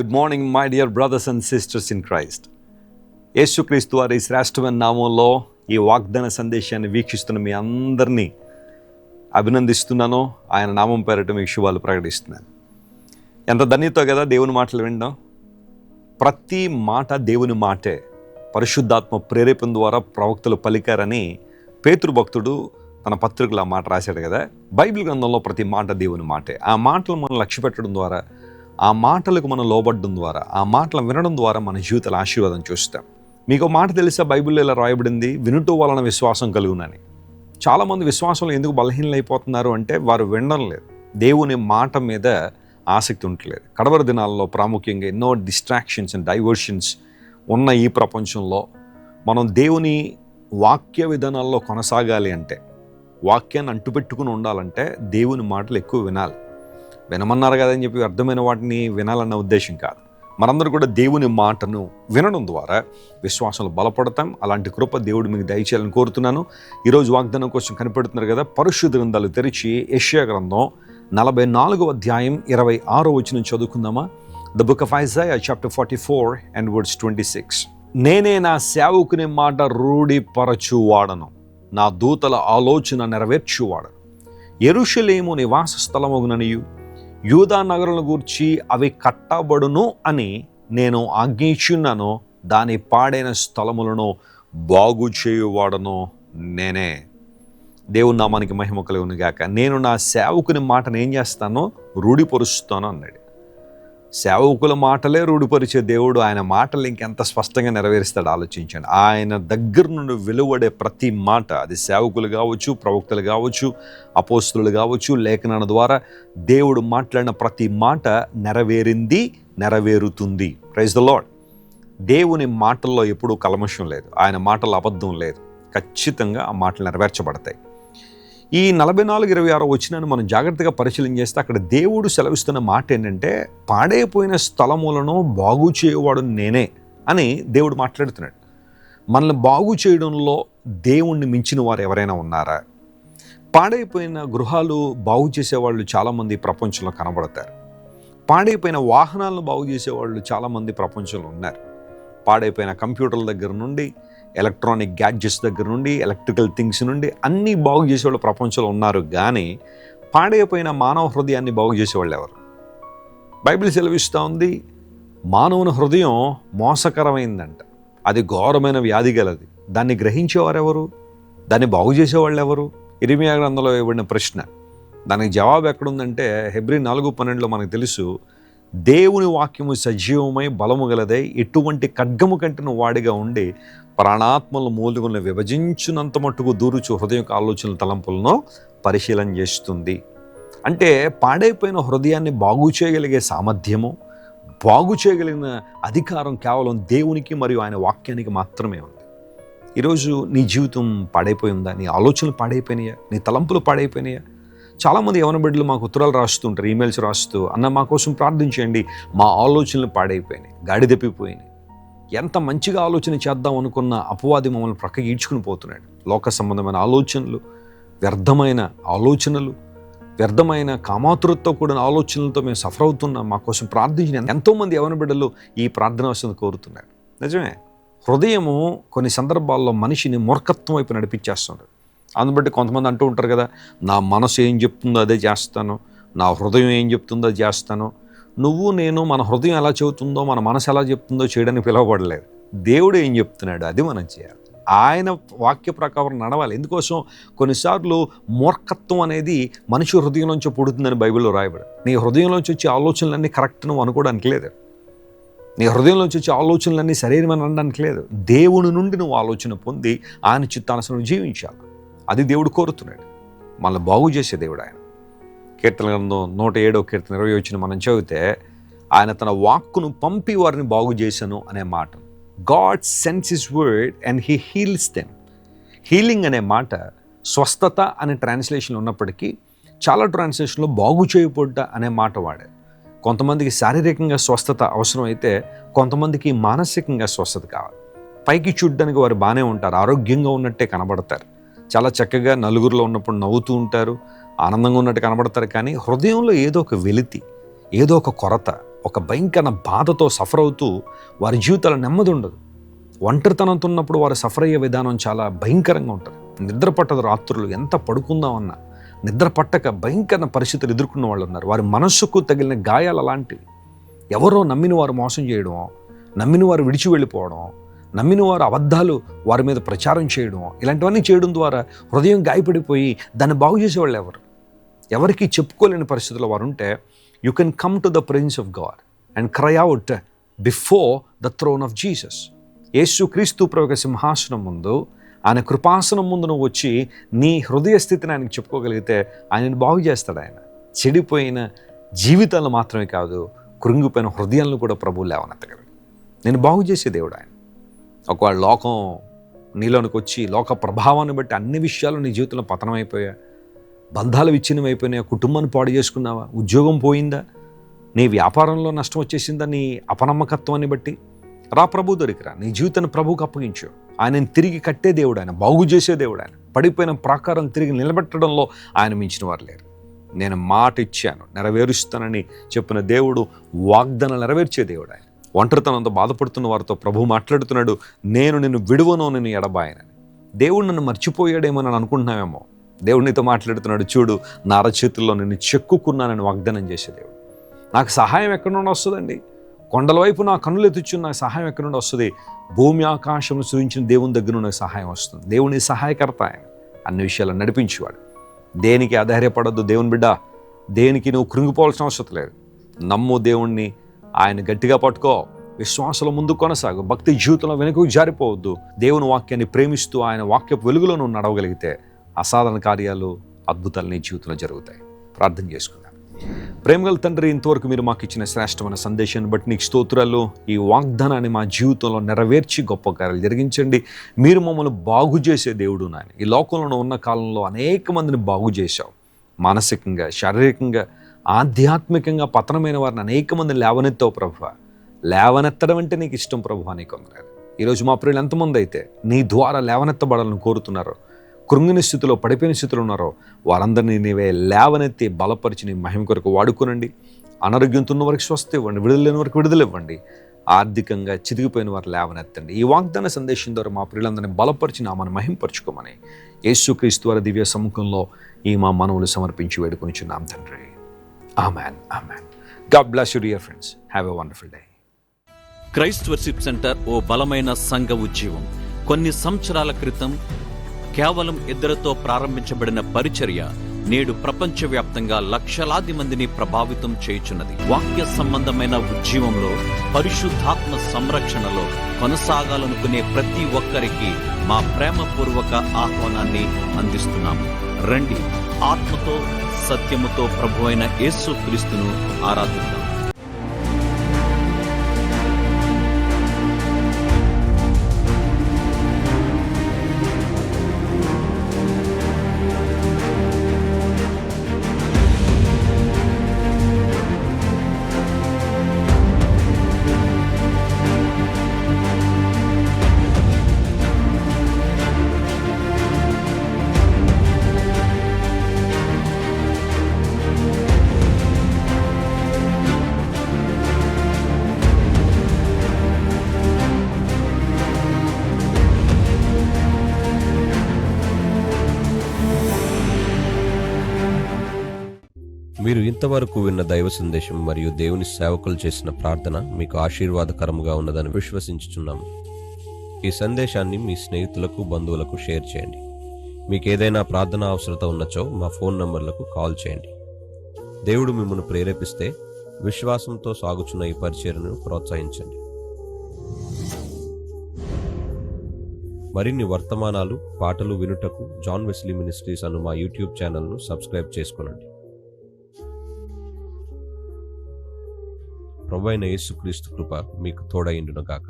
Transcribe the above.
Good morning my dear brothers and sisters in Christ. యేసుక్రీస్తు వారి శ్రేష్టమైన నామంలో ఈ వాగ్దాన సందేశాన్ని వీక్షిస్తున్న మీ అందరినీ అభినందిస్తున్నాను. ఆయన నామం పేరట మీకు శుభాలు ప్రకటిస్తున్నాను. ఎంత ధన్యతో కదా దేవుని మాటలు వినడం. ప్రతి మాట దేవుని మాటే, పరిశుద్ధాత్మ ప్రేరేపణ ద్వారా ప్రవక్తలు పలికారని పేతురు భక్తుడు తన పత్రికలో ఆ మాట రాశాడు కదా. బైబిల్ గ్రంథంలో ప్రతి మాట దేవుని మాటే. ఆ మాటలు మనం లక్ష్య పెట్టడం ద్వారా, ఆ మాటలకు మనం లోబడడం ద్వారా, ఆ మాటలు వినడం ద్వారా మన జీవితాల ఆశీర్వాదం చూస్తాం. మీకు మాట తెలుసా? బైబిల్లో ఇలా రాయబడింది, వినుట వలన విశ్వాసం కలుగునని. చాలామంది విశ్వాసంలో ఎందుకు బలహీనలైపోతున్నారు అంటే వారు వినడం లేదు, దేవుని మాట మీద ఆసక్తి ఉండట్లేదు. కడవరి దినాల్లో ప్రాముఖ్యంగా ఎన్నో డిస్ట్రాక్షన్స్ అండ్ డైవర్షన్స్ ఉన్న ఈ ప్రపంచంలో మనం దేవుని వాక్య విధానాల్లో కొనసాగాలి అంటే, వాక్యాన్ని అంటుపెట్టుకుని ఉండాలంటే దేవుని మాటలు ఎక్కువ వినాలి. వినమన్నారు కదని చెప్పి అర్థమైన వాటిని వినాలన్న ఉద్దేశం కాదు. మనందరూ కూడా దేవుని మాటను వినడం ద్వారా విశ్వాసంలో బలపడతాం. అలాంటి కృప దేవుడు మీకు దయచేయాలని కోరుతున్నాను. ఈరోజు వాగ్దానం కోసం కనిపెడుతున్నారు కదా. పరిశుద్ధ గ్రంథాలు తెరిచి యెషయా గ్రంథం 44వ అధ్యాయం 26వ వచనం చదువుకుందామా? The book of Isaiah chapter 44 and words 26. నేనే నా సేవకుని మాట రూఢిపరచువాడను, నా దూతల ఆలోచన నెరవేర్చువాడను. యెరూషలేము నివాస స్థలమగుననియు యూదా నగరులను గూర్చి అవి కట్టబడును అని నేను ఆజ్ఞయించున్నాను. దాని పాడైన స్థలములను బాగు చేయువాడను నేనే. దేవుని నామానికి మహిమ కలుగును గాక. నేను నా సేవకుని మాటను ఏం చేస్తానో రూఢిపరుస్తాను అన్నాడు. సేవకుల మాటలే రూఢిపరిచే దేవుడు ఆయన మాటలు ఇంకెంత స్పష్టంగా నెరవేరుస్తాడు ఆలోచించండి. ఆయన దగ్గర నుండి వెలువడే ప్రతి మాట, అది సేవకులు కావచ్చు, ప్రవక్తలు కావచ్చు, అపోస్తులు కావచ్చు, లేఖనాల ద్వారా దేవుడు మాట్లాడిన ప్రతి మాట నెరవేరింది, నెరవేరుతుంది. Praise the Lord. దేవుని మాటల్లో ఎప్పుడూ కల్మషం లేదు, ఆయన మాటల్లో అబద్ధం లేదు. ఖచ్చితంగా ఆ మాటలు నెరవేర్చబడతాయి. ఈ 44:26 వచనాన్ని మనం జాగ్రత్తగా పరిశీలన చేస్తే అక్కడ దేవుడు సెలవిస్తున్న మాట ఏంటంటే, పాడైపోయిన స్థలములను బాగు చేయవాడు నేనే అని దేవుడు మాట్లాడుతున్నాడు. మనల్ని బాగు చేయడంలో దేవుణ్ణి మించిన వారు ఎవరైనా ఉన్నారా? పాడైపోయిన గృహాలు బాగు చేసేవాళ్ళు చాలామంది ప్రపంచంలో కనబడతారు. పాడైపోయిన వాహనాలను బాగు చేసేవాళ్ళు చాలామంది ప్రపంచంలో ఉన్నారు. పాడైపోయిన కంప్యూటర్ల దగ్గర నుండి, ఎలక్ట్రానిక్ గ్యాడ్జెట్స్ దగ్గర నుండి, ఎలక్ట్రికల్ థింగ్స్ నుండి అన్నీ బాగు చేసేవాళ్ళు ప్రపంచంలో ఉన్నారు. కానీ పాడైపోయిన మానవ హృదయాన్ని బాగు చేసేవాళ్ళు ఎవరు? బైబిల్ సెలవిస్తూ ఉంది, మానవుని హృదయం మోసకరమైందంట, అది ఘోరమైన వ్యాధి గలది. దాన్ని గ్రహించేవారెవరు? దాన్ని బాగు చేసేవాళ్ళు ఎవరు? ఇర్మీయా గ్రంథంలో ఇవ్వబడిన ప్రశ్న. దానికి జవాబు ఎక్కడుందంటే హెబ్రీ 4:12లో మనకు తెలుసు, దేవుని వాక్యము సజీవమై బలము గలదై ఎటువంటి ఖడ్గము కంటిన వాడిగా ఉండి ప్రాణాత్మల మూలుగులను విభజించినంత మట్టుకు దూరుచు హృదయం ఆలోచనల తలంపులను పరిశీలన చేస్తుంది. అంటే పాడైపోయిన హృదయాన్ని బాగు చేయగలిగే సామర్థ్యము, బాగు చేయగలిగిన అధికారం కేవలం దేవునికి మరియు ఆయన వాక్యానికి మాత్రమే ఉంది. ఈరోజు నీ జీవితం పాడైపోయిందా? నీ ఆలోచనలు పాడైపోయినాయా? నీ తలంపులు పాడైపోయినాయా? చాలామంది యవన బిడ్డలు మాకు ఉత్తరాలు రాస్తుంటారు, ఈమెయిల్స్ రాస్తూ, అన్న మా కోసం ప్రార్థించండి, మా ఆలోచనలు పాడైపోయినాయి, గాడి తప్పిపోయినాయి. ఎంత మంచిగా ఆలోచన చేద్దాం అనుకున్న అపవాది మమ్మల్ని ప్రక్కకి ఈడ్చుకుని పోతున్నాడు. లోక సంబంధమైన ఆలోచనలు, వ్యర్థమైన ఆలోచనలు, వ్యర్థమైన కామాతురతో కూడిన ఆలోచనలతో మేము సఫర్ అవుతున్నాం, మా కోసం ప్రార్థించిన ఎంతోమంది యవన బిడ్డలు ఈ ప్రార్థన వస్తుంది కోరుతున్నారు. నిజమే, హృదయము కొన్ని సందర్భాల్లో మనిషిని మూర్ఖత్వం వైపు నడిపించేస్తుంది. అందుబట్టి కొంతమంది అంటూ ఉంటారు కదా, నా మనసు ఏం చెప్తుందో అదే చేస్తాను, నా హృదయం ఏం చెప్తుందో అది చేస్తాను. నువ్వు నేను మన హృదయం ఎలా చెబుతుందో, మన మనసు ఎలా చెప్తుందో చేయడానికి పిలవబడలేదు. దేవుడు ఏం చెప్తున్నాడు అది మనం చేయాలి. ఆయన వాక్య ప్రకారం నడవాలి. ఎందుకోసం? కొన్నిసార్లు మూర్ఖత్వం అనేది మనిషి హృదయంలోంచి పుడుతుందని బైబిల్లో రాయబడి. నీ హృదయంలోంచి వచ్చే ఆలోచనలన్నీ కరెక్ట్ నువ్వు అనుకోవడానికి లేదు. నీ హృదయంలోంచి వచ్చే ఆలోచనలన్నీ సరైనవని అనడానికి లేదు. దేవుని నుండి నువ్వు ఆలోచన పొంది ఆయన చిత్తానుసారం జీవించాలి. అది దేవుడు కోరుతున్నాడు. మనల్ని బాగు చేసే దేవుడు ఆయన. కీర్తన గ్రంథం 107వ కీర్తన 20 వచ్చిన మనం చదివితే, ఆయన తన వాక్కును పంపి వారిని బాగు చేశాను అనే మాట. God sends his word and he heels them. Healing అనే మాట స్వస్థత అనే ట్రాన్స్లేషన్ ఉన్నప్పటికీ చాలా ట్రాన్స్లేషన్లో బాగు చేయబడ్డ అనే మాట వాడారు. కొంతమందికి శారీరకంగా స్వస్థత అవసరం అయితే, కొంతమందికి మానసికంగా స్వస్థత కావాలి. పైకి చూడ్డానికి వారు బాగానే ఉంటారు, ఆరోగ్యంగా ఉన్నట్టే కనబడతారు, చాలా చక్కగా నలుగురిలో ఉన్నప్పుడు నవ్వుతూ ఉంటారు, ఆనందంగా ఉన్నట్టు కనబడతారు. కానీ హృదయంలో ఏదో ఒక వెలితి, ఏదో ఒక కొరత, ఒక భయంకర బాధతో సఫర్ అవుతూ వారి జీవితాల నెమ్మది ఉండదు. ఒంటరితనంతో ఉన్నప్పుడు వారు సఫర్ అయ్యే విధానం చాలా భయంకరంగా ఉంటుంది. నిద్ర పట్టదు, రాత్రులు ఎంత పడుకుందామన్నా నిద్ర పట్టక భయంకర పరిస్థితులు ఎదుర్కొన్న వాళ్ళు ఉన్నారు. వారి మనస్సుకు తగిలిన గాయాలు అలాంటివి. ఎవరో నమ్మిన వారు మోసం చేయడం, నమ్మిన వారు విడిచి వెళ్ళిపోవడం, నమ్మిన వారు అబద్ధాలు వారి మీద ప్రచారం చేయడం, ఇలాంటివన్నీ చేయడం ద్వారా హృదయం గాయపడిపోయి దాన్ని బాగు చేసేవాళ్ళు ఎవరికి చెప్పుకోలేని పరిస్థితుల్లో వారు ఉంటే, you can come to the presence of God and cry out before the throne of Jesus. Yesu Kristu ప్రభు సింహాసనం ముందు, ఆయన కృపాసనం ముందు నువ్వు వచ్చి నీ హృదయ స్థితిని ఆయనకు చెప్పుకోగలిగితే ఆయనను బాగు చేస్తాడు. ఆయన చెడిపోయిన జీవితాలు మాత్రమే కాదు, కృంగిపోయిన హృదయాలను కూడా ప్రభువు లేవనెత్తగలడు. నేను బాగు చేసే దేవుడు ఆయన. ఒకవేళ లోకం నీలోనికి వచ్చి లోక ప్రభావాన్ని బట్టి అన్ని విషయాలు నీ జీవితంలో పతనమైపోయా, బంధాలు విచ్ఛిన్నమైపోయినాయా, కుటుంబాన్ని పాడు చేసుకున్నావా, ఉద్యోగం పోయిందా, నీ వ్యాపారంలో నష్టం వచ్చేసిందా, నీ అపనమ్మకత్వాన్ని బట్టి రా ప్రభు దొరికిరా, నీ జీవితాన్ని ప్రభువుకు అప్పగించు. ఆయనను తిరిగి కట్టే దేవుడు ఆయన, బాగు చేసే దేవుడు ఆయన. పడిపోయిన ప్రాకారం తిరిగి నిలబెట్టడంలో ఆయన మించిన వారు లేరు. నేను మాట ఇచ్చాను నెరవేరుస్తానని చెప్పిన దేవుడు, వాగ్దానం నెరవేర్చే దేవుడు ఆయన. ఒంటరితనంతో బాధపడుతున్న వారితో ప్రభు మాట్లాడుతున్నాడు, నేను నిన్ను విడువను, నిన్ను ఎడబాయనని. దేవుడు నన్ను మర్చిపోయాడేమో అని అనుకుంటున్నామేమో. దేవుడు నీతో మాట్లాడుతున్నాడు, చూడు నా అరచేతుల్లో నిన్ను చెక్కుకున్నానని వాగ్దానం చేసే దేవుడు. నాకు సహాయం ఎక్కడి నుండి వస్తుందండి? కొండల వైపు నా కన్నులు ఎత్తుచున్న నాకు సహాయం ఎక్కడి నుండి వస్తుంది? భూమి ఆకాశం సృజించిన దేవుని దగ్గర నుండి నాకు సహాయం వస్తుంది. దేవుని సహాయకర్త ఆయన, అన్ని విషయాలు నడిపించేవాడు. దేనికి ఆధారపడద్దు దేవుని బిడ్డ, దేనికి నువ్వు కృంగిపోవాల్సిన అవసరం లేదు. నమ్ము దేవుణ్ణి, ఆయన గట్టిగా పట్టుకో, విశ్వాసంలో ముందు కొనసాగు, భక్తి జీవితంలో వెనుకకు జారిపోవద్దు. దేవుని వాక్యాన్ని ప్రేమిస్తూ ఆయన వాక్యపు వెలుగులో నువ్వు నడవగలిగితే అసాధారణ కార్యాలు, అద్భుతాలు నీ జీవితంలో జరుగుతాయి. ప్రార్థన చేసుకుందాం. ప్రేమగల తండ్రి, ఇంతవరకు మీరు మాకు ఇచ్చిన శ్రేష్టమైన సందేశాన్ని బట్టి నీకు స్తోత్రాలు. ఈ వాగ్దానాన్ని మా జీవితంలో నెరవేర్చి గొప్ప కార్యాలు జరిగించండి. మీరు మమ్మల్ని బాగు చేసే దేవుడు నాయన. ఈ లోకంలో ఉన్న కాలంలో అనేక మందిని బాగు చేశావు. మానసికంగా, శారీరకంగా, ఆధ్యాత్మికంగా పతనమైన వారిని అనేక మందిని లేవనెత్తావు ప్రభువా. లేవనెత్తడం అంటే నీకు ఇష్టం ప్రభువా. నీకు వందనాలు. ఈరోజు మా ప్రియులు ఎంతమంది అయితే నీ ద్వారా లేవనెత్తబడాలని కోరుతున్నారో, కృంగిన స్థితిలో, పడిపోయిన స్థితిలో ఉన్నారో వారందరినీ నీవే లేవనెత్తి బలపరిచి నీ మహిమ కొరకు వాడుకోనండి. అనారోగ్యంతో ఉన్న వారికి స్వస్థ ఇవ్వండి, విడుదల లేని వారికి విడుదల ఇవ్వండి. ఆర్థికంగా చితికిపోయిన వారు లేవనెత్తండి. ఈ వాగ్దాన సందేశం ద్వారా మా ప్రియులందరినీ బలపరిచి నామని మహింపరచుకోమని యేసుక్రీస్తు వారి దివ్య సముఖంలో ఈ మా మనవులు సమర్పించి వేడుకొనిచున్నాం తండ్రి. Amen, amen. God bless you dear friends. Have a wonderful day. Christ worship centre ఓ బలమైన సంఘ ఉద్యమం. కొన్ని సంవత్సరాల క్రితం కేవలం 2 ప్రారంభించబడిన పరిచర్య నేడు ప్రపంచవ్యాప్తంగా లక్షలాది మందిని ప్రభావితం చేయుచున్నది. వాక్య సంబంధమైన ఉద్యమంలో, పరిశుద్ధాత్మ సంరక్షణలో కొనసాగాలనుకునే ప్రతి ఒక్కరికి మా ప్రేమపూర్వక ఆహ్వానాన్ని అందిస్తున్నాము. రండి, ఆత్మతో సత్యముతో ప్రభువైన యేసు క్రీస్తును ఆరాధిద్దాం. మీరు ఇంతవరకు విన్న దైవ సందేశం మరియు దేవుని సేవకులు చేసిన ప్రార్థన మీకు ఆశీర్వాదకరముగా ఉన్నదని విశ్వసించుచున్నాము. ఈ సందేశాన్ని మీ స్నేహితులకు, బంధువులకు షేర్ చేయండి. మీకు ఏదైనా ప్రార్థన అవసరత ఉన్నచో మా ఫోన్ నంబర్లకు కాల్ చేయండి. దేవుడు మిమ్మల్ని ప్రేరేపిస్తే విశ్వాసంతో సాగుచున్న ఈ పరిచర్యను ప్రోత్సహించండి. మరిన్ని వర్తమానాలు, పాటలు వినుటకు జాన్ వెస్లీ మినిస్ట్రీస్ అను మా యూట్యూబ్ ఛానల్ను సబ్స్క్రైబ్ చేసుకోనండి. ప్రభువైన యేసుక్రీస్తు కృప మీకు తోడైండును గాక.